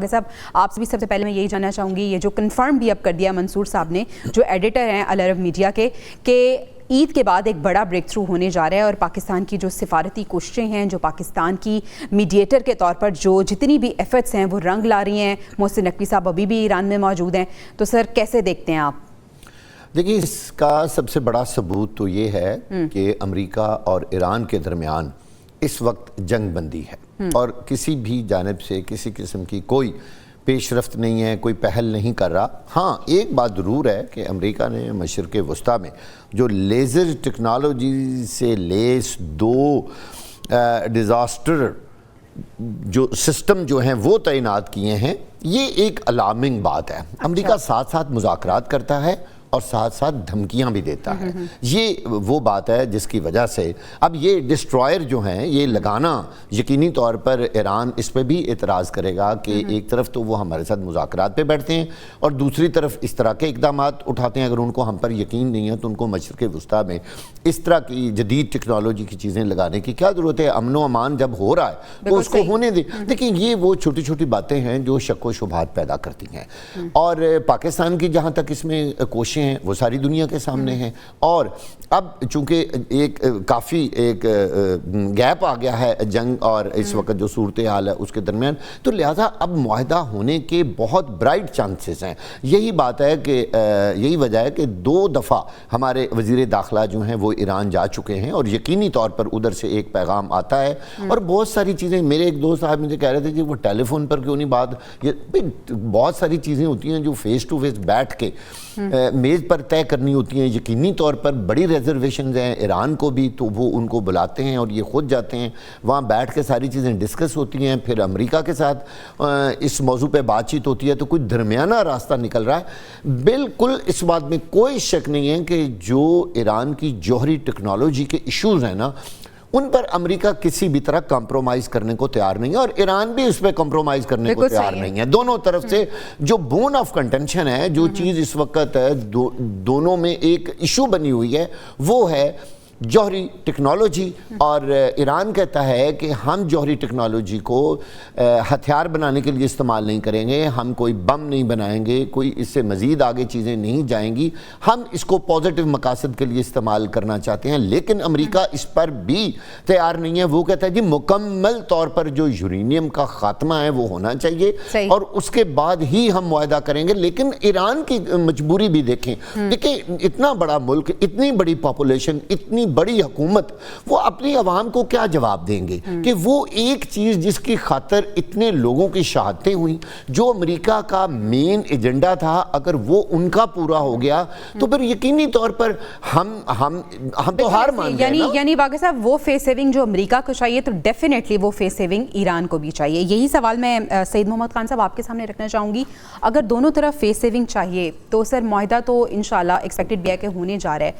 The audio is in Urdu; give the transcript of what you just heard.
صاحب آپ سے بھی سب سے پہلے میں یہی جاننا چاہوں گی، یہ جو کنفرم بھی اب کر دیا منصور صاحب نے جو ایڈیٹر ہیں العرب میڈیا کے، کہ عید کے بعد ایک بڑا بریک تھرو ہونے جا رہا ہے اور پاکستان کی جو سفارتی کوششیں ہیں، جو پاکستان کی میڈیٹر کے طور پر جو جتنی بھی ایفرٹس ہیں وہ رنگ لا رہی ہیں. محسن نقوی صاحب ابھی بھی ایران میں موجود ہیں، تو سر کیسے دیکھتے ہیں آپ؟ دیکھیں، اس کا سب سے بڑا ثبوت تو یہ ہے کہ امریکہ اور ایران کے درمیان اس وقت جنگ بندی ہے اور کسی بھی جانب سے کسی قسم کی کوئی پیش رفت نہیں ہے، کوئی پہل نہیں کر رہا. ہاں، ایک بات ضرور ہے کہ امریکہ نے مشرق وسطیٰ میں جو لیزر ٹیکنالوجی سے لیس دو ڈیزاسٹر جو سسٹم جو ہیں وہ تعینات کیے ہیں، یہ ایک الارمنگ بات ہے. امریکہ ساتھ ساتھ مذاکرات کرتا ہے اور ساتھ ساتھ دھمکیاں بھی دیتا ہے. یہ وہ بات ہے جس کی وجہ سے اب یہ ڈسٹرائر جو ہیں یہ لگانا یقینی طور پر ایران اس پہ بھی اعتراض کرے گا کہ ایک طرف تو وہ ہمارے ساتھ مذاکرات پہ بیٹھتے ہیں اور دوسری طرف اس طرح کے اقدامات اٹھاتے ہیں. اگر ان کو ہم پر یقین نہیں ہے تو ان کو مشرق وسطیٰ میں اس طرح کی جدید ٹیکنالوجی کی چیزیں لگانے کی کیا ضرورت ہے؟ امن و امان جب ہو رہا ہے تو اس کو ہونے دیں. لیکن یہ وہ چھوٹی چھوٹی باتیں ہیں جو شک و شبہات پیدا کرتی ہیں، اور پاکستان کی جہاں تک اس میں کوشش ہیں وہ ساری دنیا کے سامنے ہیں. اور اب چونکہ ایک کافی ایک گیپ آ گیا ہے جنگ اور اس وقت جو صورتحال ہے اس کے درمیان، تو لہٰذا اب معاہدہ ہونے کے بہت برائٹ چانسز ہیں. یہی بات ہے کہ یہی وجہ ہے کہ 2 دفعہ ہمارے وزیر داخلہ جو ہیں وہ ایران جا چکے ہیں اور یقینی طور پر ادھر سے ایک پیغام آتا ہے. اور بہت ساری چیزیں، میرے ایک دوست صاحب مجھے کہہ رہے تھے کہ وہ ٹیلی فون پر کیوں نہیں بات، بہت ساری چیزیں ہوتی ہیں جو فیس ٹو فیس بیٹھ کے میز پر طے کرنی ہوتی ہیں. یقینی طور پر بڑی ریزرویشنز ہیں ایران کو بھی، تو وہ ان کو بلاتے ہیں اور یہ خود جاتے ہیں، وہاں بیٹھ کے ساری چیزیں ڈسکس ہوتی ہیں. پھر امریکہ کے ساتھ اس موضوع پہ بات چیت ہوتی ہے، تو کوئی درمیانہ راستہ نکل رہا ہے. بالکل اس بات میں کوئی شک نہیں ہے کہ جو ایران کی جوہری ٹیکنالوجی کے ایشوز ہیں نا، ان پر امریکہ کسی بھی طرح کمپرومائز کرنے کو تیار نہیں ہے اور ایران بھی اس پہ کمپرومائز کرنے کو تیار نہیں ہے. دونوں طرف سے جو بون آف کنٹینشن ہے، جو چیز اس وقت دونوں میں ایک ایشو بنی ہوئی ہے، وہ ہے جوہری ٹیکنالوجی. اور ایران کہتا ہے کہ ہم جوہری ٹیکنالوجی کو ہتھیار بنانے کے لیے استعمال نہیں کریں گے، ہم کوئی بم نہیں بنائیں گے، کوئی اس سے مزید آگے چیزیں نہیں جائیں گی، ہم اس کو پازیٹیو مقاصد کے لیے استعمال کرنا چاہتے ہیں. لیکن امریکہ اس پر بھی تیار نہیں ہے. وہ کہتا ہے جی مکمل طور پر جو یورینیم کا خاتمہ ہے وہ ہونا چاہیے اور اس کے بعد ہی ہم معاہدہ کریں گے. لیکن ایران کی مجبوری بھی دیکھیں، اتنا بڑا ملک، اتنی بڑی پاپولیشن، اتنی بڑی حکومت، وہ اپنی عوام کو کیا جواب دیں گے کہ وہ ایک چیز جس کی خاطر اتنے لوگوں کی شہادتیں ہوئیں، جو امریکہ کا مین ایجنڈا تھا، اگر وہ ان کا پورا ہو گیا تو پھر یقینی طور پر ہم تو ہار مان گئے نا. یعنی باقی صاحب وہ فیس سیونگ جو امریکہ کو چاہیے تو ڈیفینیٹلی وہ فیس سیونگ ایران کو بھی چاہیے. یہی سوال میں سید محمد خان صاحب آپ کے سامنے رکھنا چاہوں گی. اگر دونوں طرف فیس سیونگ چاہیے تو سر معاہدہ تو انشاءاللہ ایکسپیکٹڈ بھی ہے کہ ہونے جا رہا ہے.